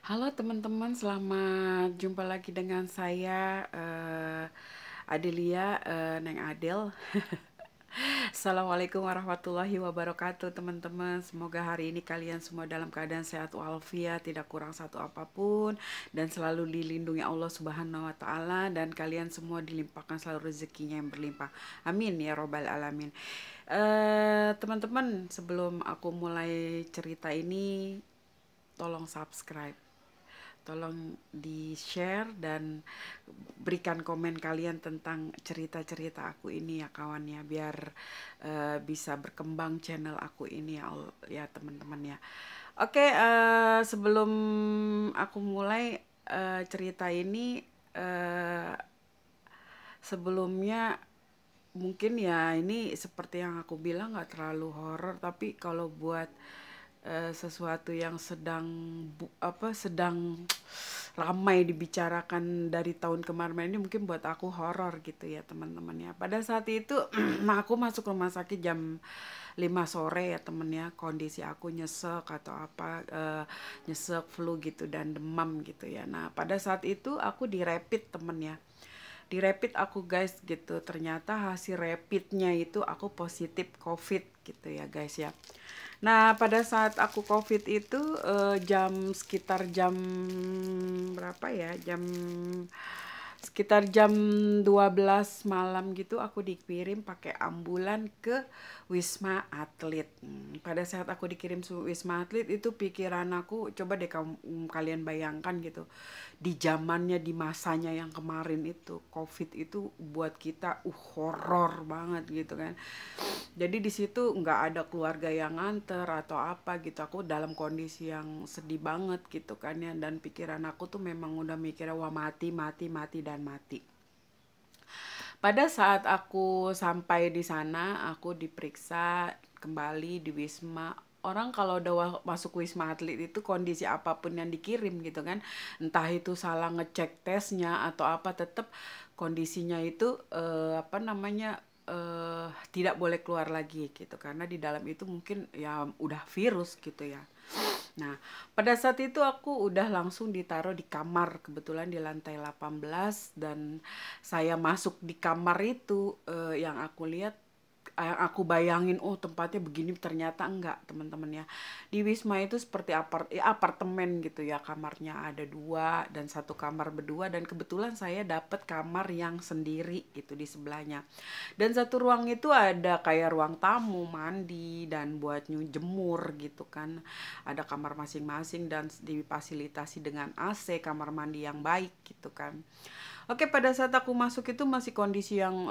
Halo teman-teman, selamat jumpa lagi dengan saya Adelia, Neng Adel. Assalamualaikum warahmatullahi wabarakatuh teman-teman. Semoga hari ini kalian semua dalam keadaan sehat walafiat, tidak kurang satu apapun, dan selalu dilindungi Allah Subhanahu wa Ta'ala, dan kalian semua dilimpahkan selalu rezekinya yang berlimpah. Amin ya Robbal Alamin. Teman-teman, sebelum aku mulai cerita ini, tolong subscribe, tolong di-share dan berikan komen kalian tentang cerita-cerita aku ini ya kawan ya, biar bisa berkembang channel aku ini ya, ya teman-teman ya. Oke, sebelum aku mulai cerita ini, eh, sebelumnya mungkin ya ini seperti yang aku bilang nggak terlalu horor, tapi kalau buat sesuatu yang sedang sedang ramai dibicarakan dari tahun kemarin ini, mungkin buat aku horor gitu ya teman-teman ya. Pada saat itu aku masuk rumah sakit jam 5 sore ya temen ya, kondisi aku nyesek atau apa, nyesek flu gitu dan demam gitu ya. Nah pada saat itu aku di rapid temen ya, di rapid aku guys gitu, ternyata hasil rapidnya itu aku positif covid gitu ya guys ya. Nah pada saat aku covid itu sekitar jam berapa ya, sekitar jam 12 malam gitu aku dikirim pakai ambulan ke Wisma Atlet. Pada saat aku dikirim ke Wisma Atlet itu pikiran aku, coba deh kalian bayangkan gitu. Di zamannya, di masanya yang kemarin itu, Covid itu buat kita horor banget gitu kan. Jadi di situ nggak ada keluarga yang nganter atau apa gitu. Aku dalam kondisi yang sedih banget gitu kan ya. Dan pikiran aku tuh memang udah mikirnya wah mati, mati, mati, dan mati. Pada saat aku sampai di sana, aku diperiksa kembali di Wisma. Orang kalau udah masuk Wisma Atlet itu kondisi apapun yang dikirim gitu kan, entah itu salah ngecek tesnya atau apa, tetap kondisinya itu tidak boleh keluar lagi gitu, karena di dalam itu mungkin ya udah virus gitu ya. Nah, pada saat itu aku udah langsung ditaruh di kamar, kebetulan di lantai 18, dan saya masuk di kamar itu, yang aku lihat, yang aku bayangin, oh tempatnya begini, ternyata enggak teman-teman ya. Di Wisma itu seperti apartemen gitu ya, kamarnya ada dua dan satu kamar berdua, dan kebetulan saya dapat kamar yang sendiri gitu di sebelahnya. Dan satu ruang itu ada kayak ruang tamu, mandi, dan buat jemur gitu kan. Ada kamar masing-masing dan difasilitasi dengan AC, kamar mandi yang baik gitu kan. Oke, pada saat aku masuk itu masih kondisi yang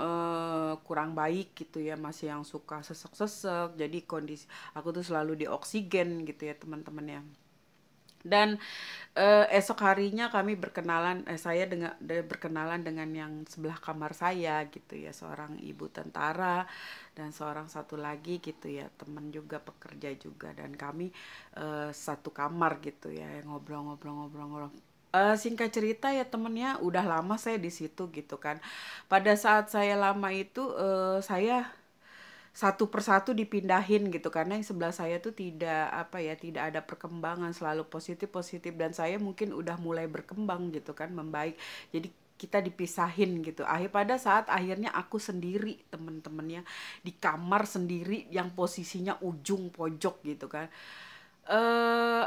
kurang baik gitu ya, masih yang suka sesek-sesek. Jadi kondisi aku tuh selalu di oksigen gitu ya teman-teman ya. Dan esok harinya kami berkenalan, berkenalan dengan yang sebelah kamar saya gitu ya, seorang ibu tentara dan seorang satu lagi gitu ya, teman juga, pekerja juga, dan kami satu kamar gitu ya, ngobrol-ngobrol-ngobrol-ngobrol. Singkat cerita ya temennya, udah lama saya di situ gitu kan. Pada saat saya lama itu, saya satu persatu dipindahin gitu, karena yang sebelah saya tuh tidak apa ya, tidak ada perkembangan, selalu positif positif, dan saya mungkin udah mulai berkembang gitu kan, membaik. Jadi kita dipisahin gitu. Pada saat akhirnya aku sendiri temen-temennya di kamar sendiri yang posisinya ujung pojok gitu kan. eh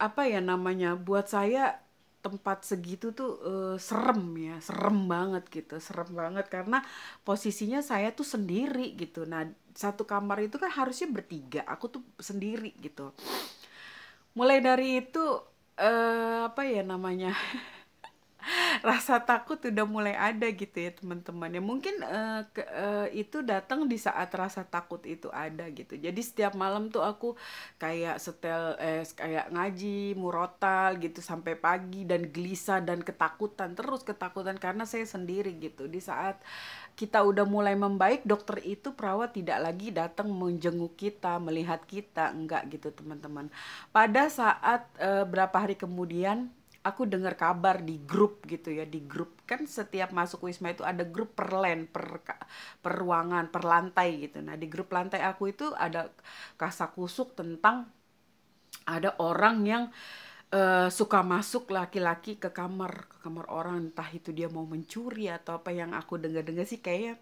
Apa ya namanya, buat saya tempat segitu tuh serem ya, serem banget gitu, serem banget karena posisinya saya tuh sendiri gitu. Nah satu kamar itu kan harusnya bertiga, aku tuh sendiri gitu. Mulai dari itu apa ya namanya, rasa takut udah mulai ada gitu ya teman-teman ya. Mungkin itu datang di saat rasa takut itu ada gitu. Jadi setiap malam tuh aku kayak kayak ngaji murotal gitu sampai pagi, dan gelisah dan ketakutan, terus ketakutan karena saya sendiri gitu. Di saat kita udah mulai membaik, dokter itu, perawat tidak lagi datang menjenguk kita, melihat kita, enggak gitu teman-teman. Pada saat berapa hari kemudian aku dengar kabar di grup gitu ya, di grup kan setiap masuk Wisma itu ada grup per land, per ruangan, per lantai gitu. Nah di grup lantai aku itu ada kasakusuk tentang ada orang yang suka masuk laki-laki ke kamar orang, entah itu dia mau mencuri atau apa. Yang aku dengar-dengar sih kayaknya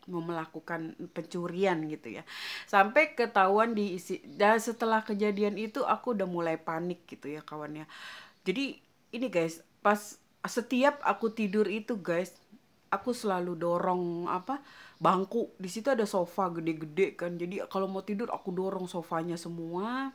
mau melakukan pencurian gitu ya. Sampai ketahuan dan setelah kejadian itu aku udah mulai panik gitu ya kawannya. Jadi ini guys, pas setiap aku tidur itu guys, aku selalu dorong apa, bangku. Di situ ada sofa gede-gede kan. Jadi kalau mau tidur aku dorong sofanya semua.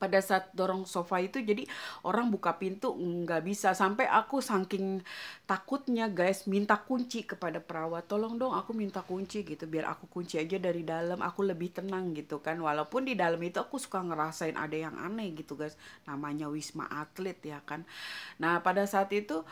Pada saat dorong sofa itu jadi orang buka pintu nggak bisa, sampai aku saking takutnya guys minta kunci kepada perawat, tolong dong aku minta kunci gitu biar aku kunci aja dari dalam, aku lebih tenang gitu kan. Walaupun di dalam itu aku suka ngerasain ada yang aneh gitu guys, namanya Wisma Atlet ya kan. Nah pada saat itu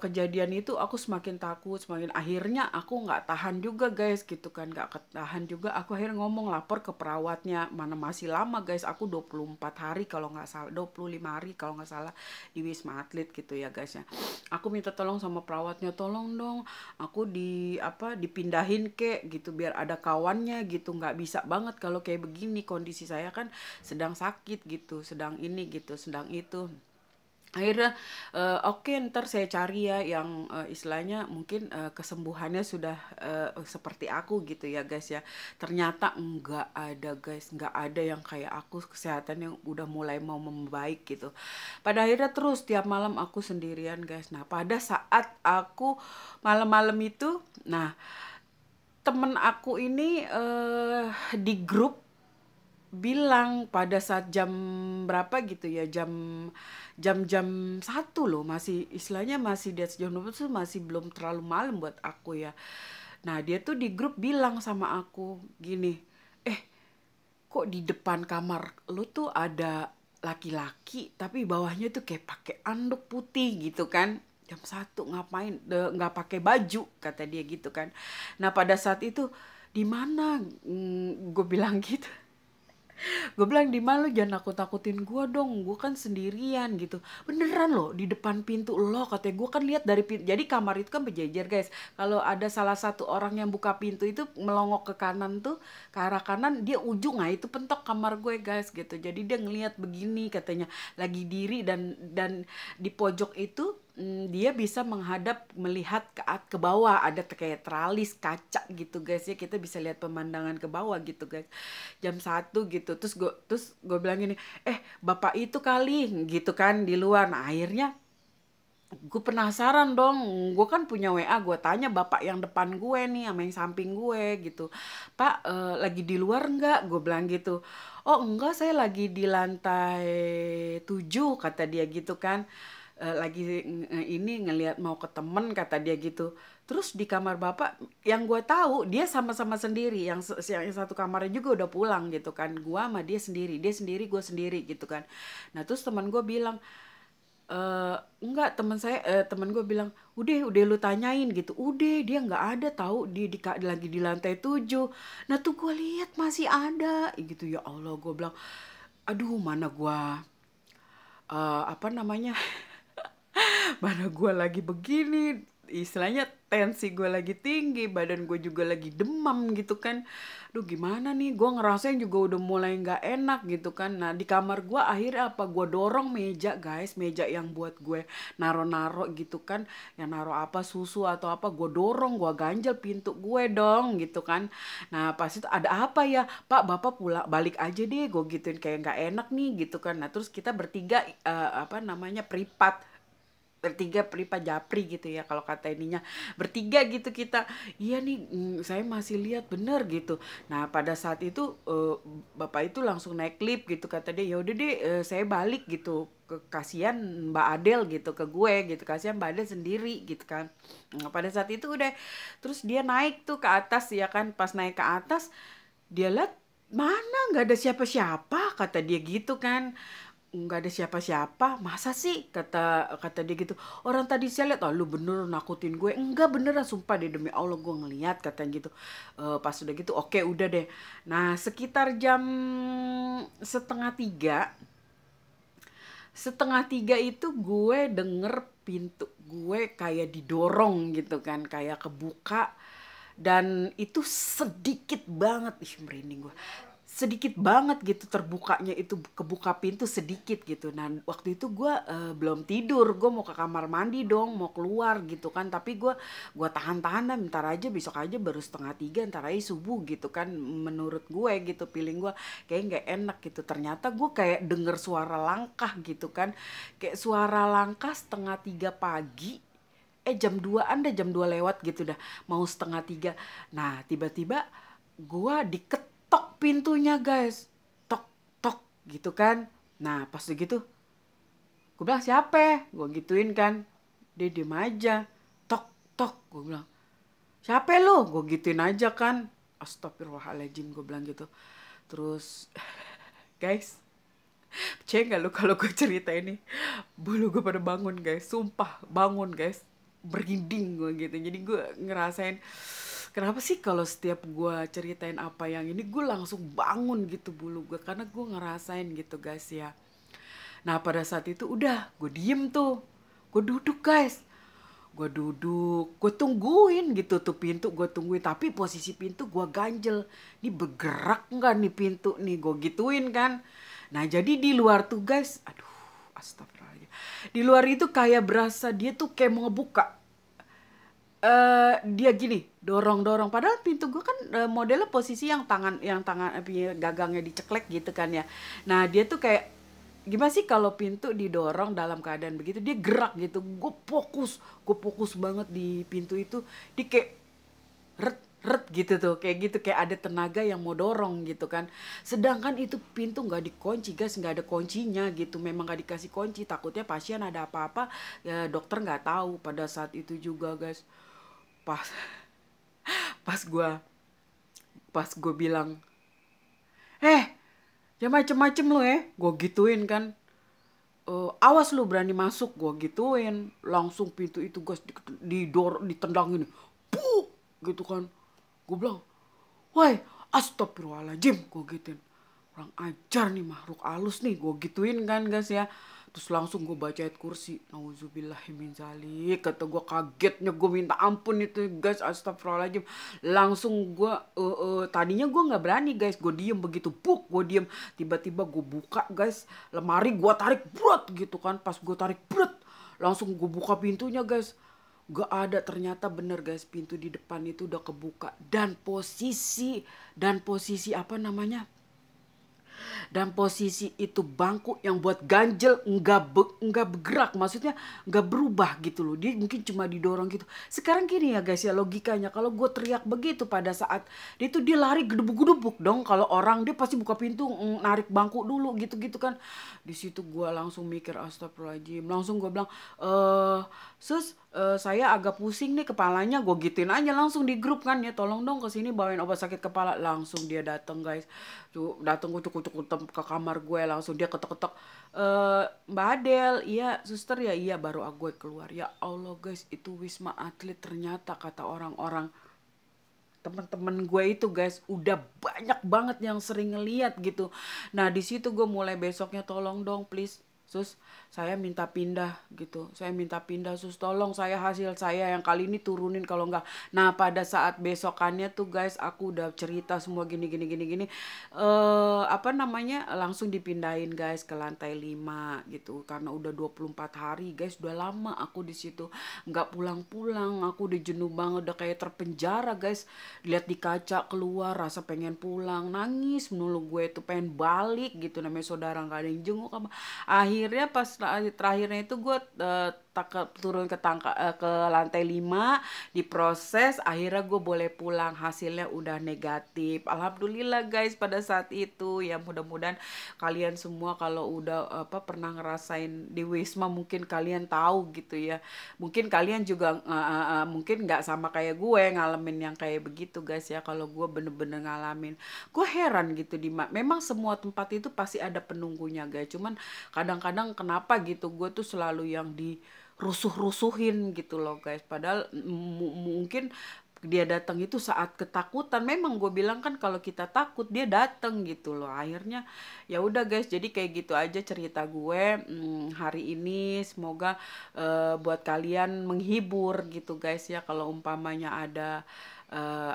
kejadian itu aku semakin takut, semakin akhirnya aku nggak tahan juga guys gitu kan, nggak ketahan juga, aku akhirnya ngomong lapor ke perawatnya. Mana masih lama guys, aku 24 hari kalau nggak salah, 25 hari kalau nggak salah di Wisma Atlet gitu ya guys ya. Aku minta tolong sama perawatnya, tolong dong aku dipindahin kek gitu biar ada kawannya gitu, nggak bisa banget kalau kayak begini, kondisi saya kan sedang sakit gitu, sedang ini gitu, sedang itu. Akhirnya oke, ntar saya cari ya yang istilahnya mungkin kesembuhannya sudah seperti aku gitu ya guys ya. Ternyata enggak ada guys, enggak ada yang kayak aku, kesehatan yang udah mulai mau membaik gitu. Pada akhirnya terus tiap malam aku sendirian guys. Nah pada saat aku malam-malam itu, nah temen aku ini di grup bilang pada saat jam berapa gitu ya, jam-jam 1 loh, masih istilahnya masih di atas jam 12 tuh, masih belum terlalu malam buat aku ya. Nah dia tuh di grup bilang sama aku gini, eh kok di depan kamar lu tuh ada laki-laki tapi bawahnya tuh kayak pakai anduk putih gitu kan, jam 1 ngapain, nggak pakai baju kata dia gitu kan. Nah pada saat itu di mana, gue bilang gitu. Gue bilang, di mana, lu jangan nakut-nakutin gue dong, gue kan sendirian gitu. Beneran loh di depan pintu lo, katanya. Gue kan lihat dari pintu, jadi kamar itu kan berjejer guys. Kalau ada salah satu orang yang buka pintu itu melongok ke kanan tuh, ke arah kanan dia ujung, nah itu pentok kamar gue guys gitu. Jadi dia ngelihat begini katanya, lagi diri, dan di pojok itu dia bisa melihat ke bawah, ada kayak teralis kaca gitu guys ya, kita bisa lihat pemandangan ke bawah gitu guys. Jam 1 gitu, terus gue bilang gini, bapak itu kali gitu kan di luar. Nah akhirnya gue penasaran dong, gue kan punya WA, gue tanya bapak yang depan gue nih sama yang samping gue gitu, Pak lagi di luar nggak, gue bilang gitu. Oh enggak, saya lagi di lantai 7 kata dia gitu kan. Lagi ini ngelihat mau ke temen kata dia gitu. Terus di kamar bapak, yang gue tahu dia sama-sama sendiri, yang satu kamarnya juga udah pulang gitu kan, gue sama dia sendiri gue sendiri gitu kan. Nah terus teman gue bilang, enggak, temen gue bilang, udah lu tanyain gitu, udah dia nggak ada tahu, lagi di lantai 7. Nah tuh gue lihat masih ada gitu, ya Allah gue bilang, aduh mana gue apa namanya, mana gue lagi begini, istilahnya tensi gue lagi tinggi, badan gue juga lagi demam gitu kan. Duh gimana nih, gue ngerasain juga udah mulai nggak enak gitu kan. Nah di kamar gue akhirnya apa, gue dorong meja guys, meja yang buat gue naro-naro gitu kan, yang naro apa, susu atau apa, gue dorong, gue ganjel pintu gue dong gitu kan. Nah pas itu, ada apa ya Pak, bapak pulang balik aja deh, gue gituin, kayak nggak enak nih gitu kan. Nah terus kita bertiga apa namanya, bertiga pripat japri gitu ya kalau kata ininya, bertiga gitu kita. Iya nih, saya masih lihat bener gitu. Nah pada saat itu bapak itu langsung naik lift gitu, kata dia, ya udah deh, saya balik gitu, kasihan Mbak Adel gitu ke gue gitu, kasihan Mbak Adel sendiri gitu kan. Nah, pada saat itu udah, terus dia naik tuh ke atas ya kan. Pas naik ke atas dia lihat, mana nggak ada siapa-siapa kata dia gitu kan. Nggak ada siapa-siapa, masa sih, kata kata dia gitu. Orang tadi saya lihat, oh lu bener nakutin gue. Enggak, beneran sumpah deh demi Allah gue ngeliat katanya gitu. Pas udah gitu, oke udah deh. Nah sekitar jam setengah 3, setengah 3 itu gue denger pintu gue kayak didorong gitu kan, kayak kebuka. Dan itu sedikit banget, ih merinding gue, sedikit banget gitu terbukanya, itu kebuka pintu sedikit gitu. Nah waktu itu gue belum tidur, gue mau ke kamar mandi dong, mau keluar gitu kan, tapi gue tahan-tahan, bentar aja, besok aja baru 2:30, ntar aja subuh gitu kan, menurut gue gitu, feeling gue kayak nggak enak gitu. Ternyata gue kayak denger suara langkah gitu kan, kayak suara langkah 2:30 pagi, jam 2-an deh, jam 2 lewat gitu dah, mau 2:30. Nah tiba-tiba gua diketok pintunya guys, tok tok gitu kan. Nah pas gitu gue bilang siapa, gue gituin kan, dia diem aja, tok tok, gue bilang siapa lu, gue gituin aja kan. Astagfirullahaladzim, gue bilang gitu. Terus guys, percaya gak lu kalau gue cerita ini, bulu gue pada bangun guys, sumpah bangun guys, merinding gue gitu. Jadi gue ngerasain kenapa sih kalau setiap gue ceritain apa yang ini gue langsung bangun gitu bulu gue, karena gue ngerasain gitu guys ya. Nah pada saat itu udah gue diem tuh, gue duduk guys, gue duduk, gue tungguin gitu tuh pintu, gue tungguin, tapi posisi pintu gue ganjel, ini bergerak nggak nih pintu nih, gue gituin kan. Nah jadi di luar tuh guys, aduh astagfirullahaladzim, di luar itu kayak berasa dia tuh kayak mau ngebuka. Dia gini dorong dorong, padahal pintu gue kan modelnya posisi yang tangan gagangnya diceklek gitu kan ya. Nah dia tuh kayak gimana sih kalau pintu didorong dalam keadaan begitu, dia gerak gitu. Gue fokus banget di pintu itu, dia kayak ret ret gitu tuh, kayak gitu, kayak ada tenaga yang mau dorong gitu kan. Sedangkan itu pintu nggak dikunci guys, nggak ada kuncinya gitu, memang nggak dikasih kunci, takutnya pasien ada apa-apa ya, dokter nggak tahu. Pada saat itu juga guys, pas pas gue pas gue bilang, jangan macem-macem lu ya, gue gituin kan. Awas lu berani masuk, gue gituin. Langsung pintu itu guys ditendangin, puk gitu kan. Gue bilang, woi astagfirullahaladzim, gue gituin, orang ajar nih, makhluk halus nih, gue gituin kan guys ya. Terus langsung gue baca ayat kursi, nauzubillahiminzalik, kata gue, kagetnya gue minta ampun itu guys, astagfirullahaladzim. Langsung gue tadinya gue nggak berani guys, gue diem begitu, buk, gue diem. Tiba-tiba gue buka guys lemari, gue tarik brot gitu kan. Pas gue tarik brot, langsung gue buka pintunya guys, gak ada, ternyata bener guys, pintu di depan itu udah kebuka. Dan posisi apa namanya, dan posisi itu bangku yang buat ganjel nggak bergerak, maksudnya nggak berubah gitu loh, dia mungkin cuma didorong gitu. Sekarang gini ya guys ya, logikanya kalau gue teriak begitu pada saat dia lari gedebuk-gedebuk dong, kalau orang dia pasti buka pintu, narik bangku dulu gitu-gitu kan. Di situ gue langsung mikir astagfirullahaladzim, langsung gue bilang, sus, saya agak pusing nih kepalanya, gue gituin aja langsung di grup kan ya, tolong dong kesini bawain obat sakit kepala. Langsung dia datang guys, tuh datang gue cukup ke kamar gue, langsung dia ketok-ketok, Mbak Adel, iya suster ya, iya, baru gue keluar. Ya Allah guys, itu Wisma Atlet ternyata, kata orang-orang teman-teman gue itu guys, udah banyak banget yang sering ngeliat gitu. Nah di situ gue mulai besoknya, tolong dong please sus, saya minta pindah gitu, saya minta pindah sus, tolong saya hasil saya yang kali ini turunin kalau enggak. Nah pada saat besokannya tuh guys, aku udah cerita semua gini gini gini gini, apa namanya, langsung dipindahin guys ke lantai 5 gitu, karena udah 24 hari guys, udah lama aku di situ nggak pulang-pulang. Aku udah jenuh banget, udah kayak terpenjara guys. Lihat di kaca keluar, rasa pengen pulang, nangis mulu gue tuh, pengen balik gitu, namanya saudara nggak ada yang jenguk apa. Akhirnya pas terakhirnya itu gue turun ke lantai 5, diproses, akhirnya gue boleh pulang, hasilnya udah negatif, alhamdulillah guys. Pada saat itu ya, mudah-mudahan kalian semua kalau udah pernah ngerasain di Wisma, mungkin kalian tahu gitu ya, mungkin kalian juga mungkin nggak sama kayak gue ngalamin yang kayak begitu guys ya. Kalau gue bener-bener ngalamin, gue heran gitu, memang semua tempat itu pasti ada penunggunya guys, cuman kadang-kadang kenapa gitu gue tuh selalu yang dirusuh-rusuhin gitu loh guys. Padahal mungkin dia datang itu saat ketakutan. Memang gue bilang kan, kalau kita takut dia datang gitu loh. Akhirnya ya udah guys, jadi kayak gitu aja cerita gue hari ini. Semoga buat kalian menghibur gitu guys ya. Kalau umpamanya ada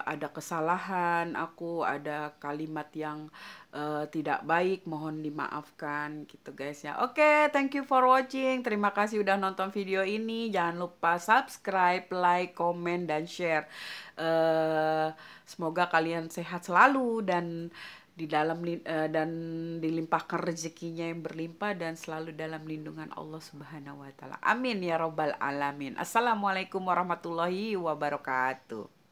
ada kesalahan, aku ada kalimat yang tidak baik, mohon dimaafkan gitu guys ya. Oke, thank you for watching. Terima kasih udah nonton video ini. Jangan lupa subscribe, like, komen, dan share. Semoga kalian sehat selalu dan dan dilimpahkan rezekinya yang berlimpah dan selalu dalam lindungan Allah Subhanahu wa taala. Amin ya robbal alamin. Assalamualaikum warahmatullahi wabarakatuh.